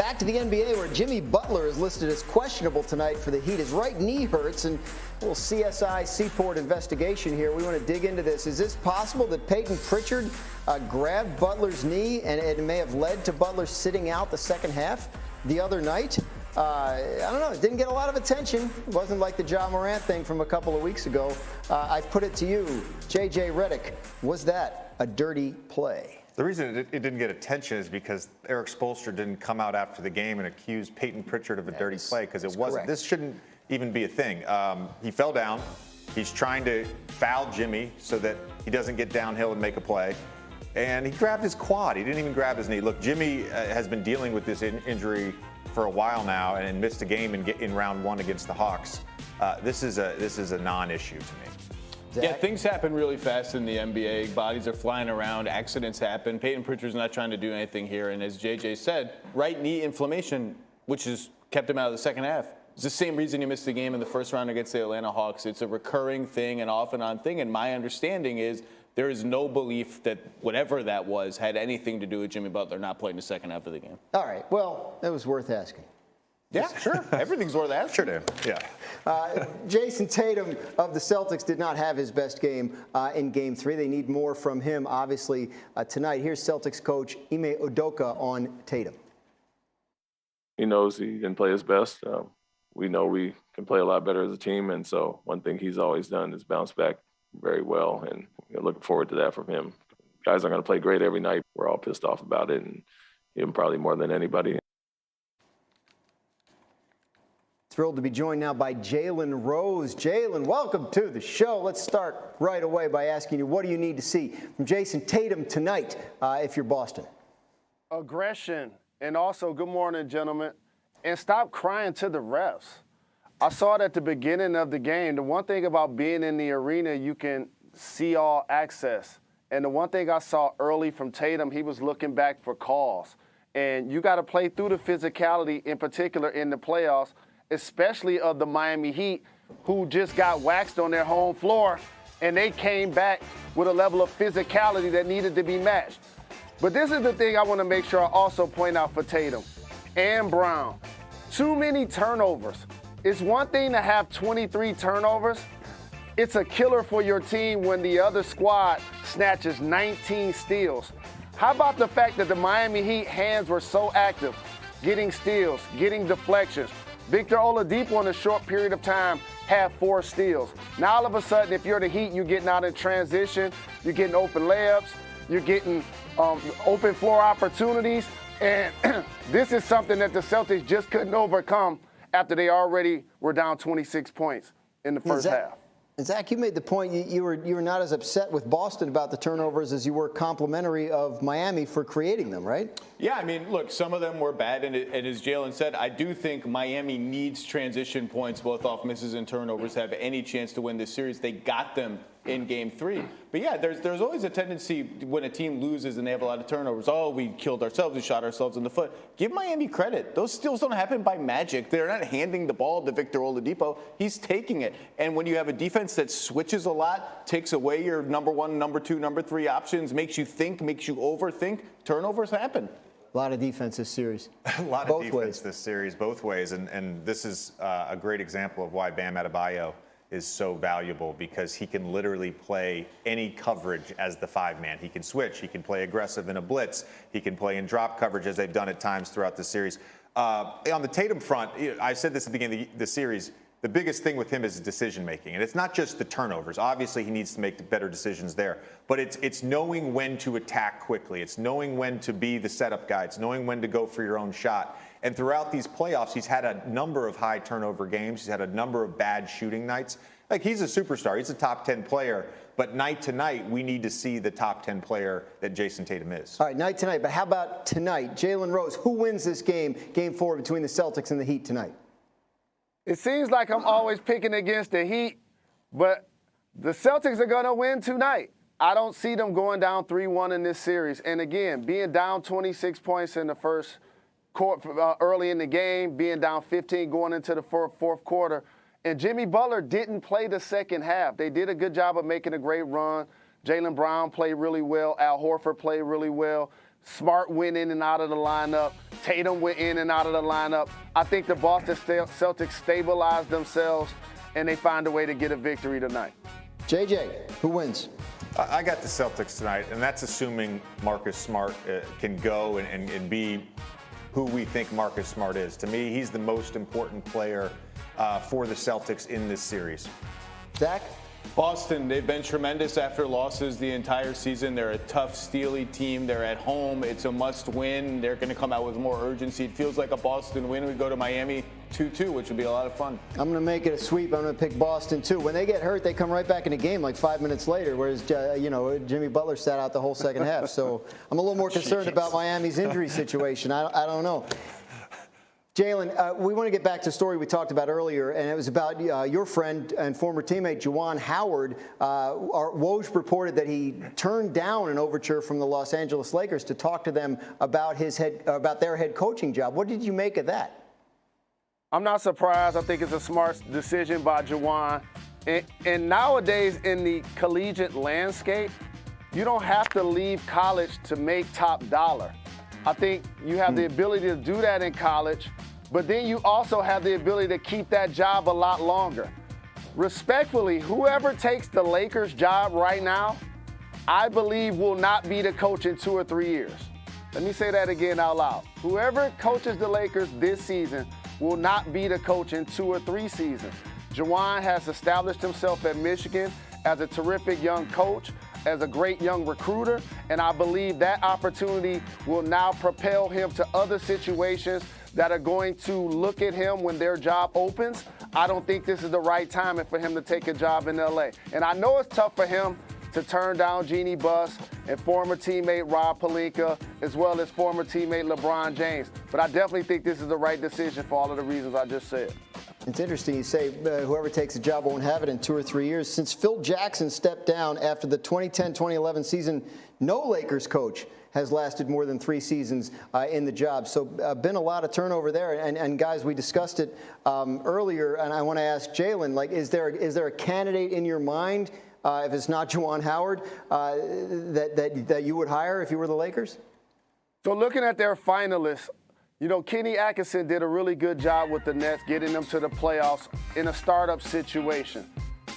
Back to the NBA, where Jimmy Butler is listed as questionable tonight for the Heat. His right knee hurts, and a little CSI Seaport investigation here. We want to dig into this. Is this possible that Peyton Pritchard grabbed Butler's knee and it may have led to Butler sitting out the second half the other night? I don't know. It didn't get a lot of attention. It wasn't like the Ja Morant thing from a couple of weeks ago. I put it to you, J.J. Redick, was that a dirty play? The reason it didn't get attention is because Eric Spoelstra didn't come out after the game and accuse Peyton Pritchard of a dirty play, because it wasn't. Correct. This shouldn't even be a thing. He fell down. He's trying to foul Jimmy so that he doesn't get downhill and make a play. And he grabbed his quad. He didn't even grab his knee. Look, Jimmy has been dealing with this injury for a while now and missed a game in round one against the Hawks. This is a non-issue to me. Zach? Yeah, things happen really fast in the NBA. Bodies are flying around. Accidents happen. Peyton Pritchard's not trying to do anything here. And as JJ said, right knee inflammation, which has kept him out of the second half. It's the same reason he missed the game in the first round against the Atlanta Hawks. It's a recurring thing, an off and on thing. And my understanding is there is no belief that whatever that was had anything to do with Jimmy Butler not playing the second half of the game. All right. Well, that was worth asking. Yeah, sure. Everything's worth asking. Sure do. Yeah. Jason Tatum of the Celtics did not have his best game in Game 3. They need more from him, obviously, tonight. Here's Celtics coach Ime Udoka on Tatum. He knows he didn't play his best. We know we can play a lot better as a team, and so one thing he's always done is bounce back very well, and looking forward to that from him. Guys aren't going to play great every night. We're all pissed off about it, and him probably more than anybody. Thrilled to be joined now by Jalen Rose. Jalen, welcome to the show. Let's start right away by asking you, what do you need to see from Jason Tatum tonight if you're Boston? Aggression, and also, good morning, gentlemen, and stop crying to the refs. I saw it at the beginning of the game. The one thing about being in the arena, you can see all access. And the one thing I saw early from Tatum, he was looking back for calls. And you got to play through the physicality, in particular in the playoffs, especially of the Miami Heat, who just got waxed on their home floor, and they came back with a level of physicality that needed to be matched. But this is the thing I want to make sure I also point out for Tatum and Brown. Too many turnovers. It's one thing to have 23 turnovers. It's a killer for your team when the other squad snatches 19 steals. How about the fact that the Miami Heat hands were so active, getting steals, getting deflections? Victor Oladipo in a short period of time had 4 steals. Now all of a sudden, if you're the Heat, you're getting out in transition, you're getting open layups, you're getting open floor opportunities, and this is something that the Celtics just couldn't overcome after they already were down 26 points in the first half. Zach, you made the point you were not as upset with Boston about the turnovers as you were complimentary of Miami for creating them, right? Yeah, I mean, look, some of them were bad, and as Jalen said, I do think Miami needs transition points, both off misses and turnovers, to have any chance to win this series. They got them in Game 3. But yeah, there's always a tendency when a team loses and they have a lot of turnovers. Oh, we killed ourselves, we shot ourselves in the foot. Give Miami credit. Those steals don't happen by magic. They're not handing the ball to Victor Oladipo. He's taking it. And when you have a defense that switches a lot, takes away your number 1, number 2, number 3 options, makes you think, makes you overthink, turnovers happen. A lot of defense this series. A lot of defense this series, both ways. And this is a great example of why Bam Adebayo is so valuable, because he can literally play any coverage as the 5-man. He can switch. He can play aggressive in a blitz. He can play in drop coverage, as they've done at times throughout the series. On the Tatum front, I said this at the beginning of the series, the biggest thing with him is decision making. And it's not just the turnovers. Obviously, he needs to make better decisions there. But it's knowing when to attack quickly. It's knowing when to be the setup guy. It's knowing when to go for your own shot. And throughout these playoffs, he's had a number of high turnover games. He's had a number of bad shooting nights. Like, he's a superstar. He's a top 10 player. But night to night, we need to see the top 10 player that Jason Tatum is. All right, night to night. But how about tonight? Jalen Rose, who wins this game, Game 4 between the Celtics and the Heat tonight? It seems like I'm always picking against the Heat, but the Celtics are going to win tonight. I don't see them going down 3-1 in this series. And again, being down 26 points in the first quarter, early in the game, being down 15 going into the fourth quarter, and Jimmy Butler didn't play the second half. They did a good job of making a great run. Jaylen Brown played really well. Al Horford played really well. Smart went in and out of the lineup. Tatum went in and out of the lineup. I think the Boston Celtics stabilized themselves, and they find a way to get a victory tonight. JJ, who wins? I got the Celtics tonight, and that's assuming Marcus Smart can go and be who we think Marcus Smart is. To me, he's the most important player for the Celtics in this series. Zach? Boston, they've been tremendous after losses the entire season. They're a tough, steely team. They're at home. It's a must-win. They're going to come out with more urgency. It feels like a Boston win. We go to Miami 2-2, which would be a lot of fun. I'm going to make it a sweep. I'm going to pick Boston, too. When they get hurt, they come right back in the game like 5 minutes later, whereas, Jimmy Butler sat out the whole second half. So I'm a little more concerned about Miami's injury situation. I don't know. Jalen, we want to get back to a story we talked about earlier, and it was about your friend and former teammate, Juwan Howard. Woj reported that he turned down an overture from the Los Angeles Lakers to talk to them about their head coaching job. What did you make of that? I'm not surprised. I think it's a smart decision by Juwan. And nowadays in the collegiate landscape, you don't have to leave college to make top dollar. I think you have the ability to do that in college, but then you also have the ability to keep that job a lot longer. Respectfully, whoever takes the Lakers job right now, I believe will not be the coach in 2 or 3 years. Let me say that again out loud. Whoever coaches the Lakers this season will not be the coach in 2 or 3 seasons. Juwan has established himself at Michigan as a terrific young coach, as a great young recruiter, and I believe that opportunity will now propel him to other situations that are going to look at him when their job opens. I don't think this is the right time for him to take a job in LA. And I know it's tough for him to turn down Jeannie Buss and former teammate Rob Pelinka, as well as former teammate LeBron James. But I definitely think this is the right decision for all of the reasons I just said. It's interesting you say whoever takes a job won't have it in 2 or 3 years. Since Phil Jackson stepped down after the 2010-2011 season, no Lakers coach has lasted more than 3 seasons in the job. So been a lot of turnover there. And guys, we discussed it earlier, and I want to ask Jalen, like, is there a candidate in your mind, if it's not Juwan Howard, that you would hire if you were the Lakers? So looking at their finalists, Kenny Atkinson did a really good job with the Nets, getting them to the playoffs in a startup situation.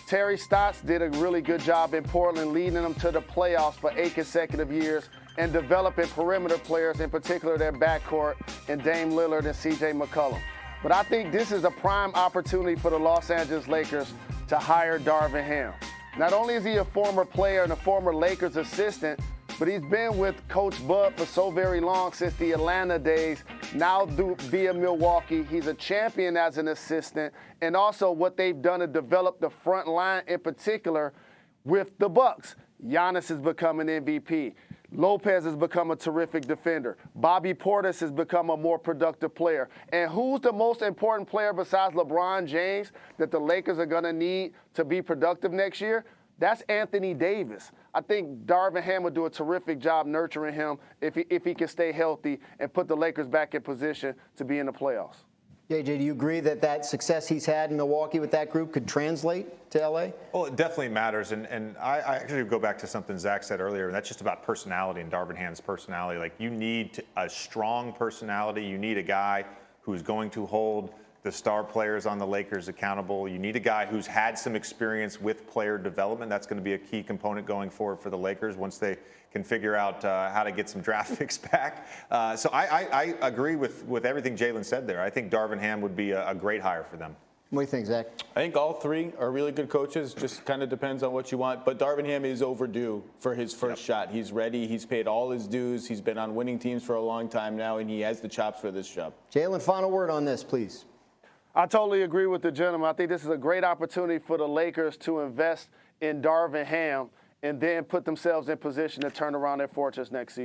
Terry Stotts did a really good job in Portland, leading them to the playoffs for 8 consecutive years and developing perimeter players, in particular their backcourt, and Dame Lillard and C.J. McCollum. But I think this is a prime opportunity for the Los Angeles Lakers to hire Darvin Ham. Not only is he a former player and a former Lakers assistant, but he's been with Coach Bud for so very long, since the Atlanta days, now via Milwaukee. He's a champion as an assistant, and also what they've done to develop the front line in particular with the Bucks. Giannis has become an MVP. Lopez has become a terrific defender. Bobby Portis has become a more productive player. And who's the most important player besides LeBron James that the Lakers are going to need to be productive next year? That's Anthony Davis. I think Darvin Ham would do a terrific job nurturing him if he can stay healthy and put the Lakers back in position to be in the playoffs. JJ, do you agree that success he's had in Milwaukee with that group could translate to LA? Well, it definitely matters. And I actually go back to something Zach said earlier, and that's just about personality and Darvin Ham's personality. Like, you need a strong personality. You need a guy who's going to hold the star players on the Lakers accountable. You need a guy who's had some experience with player development. That's going to be a key component going forward for the Lakers once they can figure out how to get some draft picks back. So I agree with everything Jalen said there. I think Darvin Ham would be a great hire for them. What do you think, Zach? I think all 3 are really good coaches. Just kind of depends on what you want. But Darvin Ham is overdue for his first shot. He's ready. He's paid all his dues. He's been on winning teams for a long time now, and he has the chops for this job. Jalen, final word on this, please. I totally agree with the gentleman. I think this is a great opportunity for the Lakers to invest in Darvin Ham and then put themselves in position to turn around their fortunes next season.